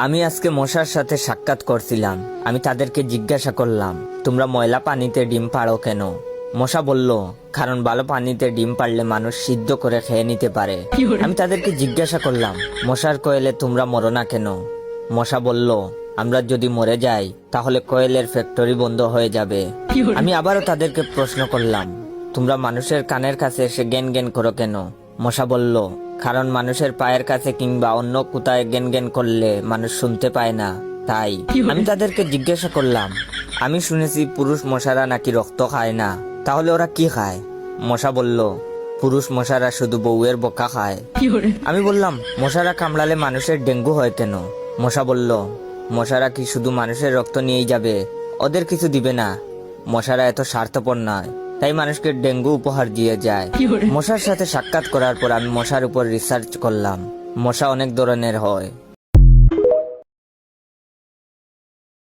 আমি আজকে মশার সাথে সাক্ষাৎ করছিলাম। আমি তাদেরকে জিজ্ঞাসা করলাম, তোমরা ময়লা পানিতে ডিম পাড়ো কেন? মশা বলল, কারণ ভালো পানিতে ডিম পারলে মানুষ সিদ্ধ করে খেয়ে নিতে পারে। আমি তাদেরকে জিজ্ঞাসা করলাম, মশার কোয়েলে তোমরা মরো না কেন? মশা বলল, আমরা যদি মরে যাই তাহলে কোয়েলের ফ্যাক্টরি বন্ধ হয়ে যাবে। আমি আবারও তাদেরকে প্রশ্ন করলাম, তোমরা মানুষের কানের কাছে এসে জ্ঞান জ্ঞান করো কেন? মশা বলল, কারণ মানুষের পায়ের কাছে কিংবা অন্য কোথায় জ্ঞান জ্ঞান করলে মানুষ শুনতে পায় না, তাই। আমি তাদেরকে জিজ্ঞাসা করলাম, আমি শুনেছি পুরুষ মশারা নাকি রক্ত খায় না, তাহলে ওরা কি খায়? মশা বলল, পুরুষ মশারা শুধু বউয়ের বোকা খায়। আমি বললাম, মশারা কামড়ালে মানুষের ডেঙ্গু হয় কেন? মশা বলল, মশারা কি শুধু মানুষের রক্ত নিয়েই যাবে, ওদের কিছু দিবে না। মশারা এত স্বার্থপর নয়, তাই মানুষকে ডেঙ্গু উপহার দিয়ে যায়। মশার সাথে সাক্ষাৎ করার পর আমি মশার উপর রিসার্চ করলাম। মশা অনেক ধরনের হয়।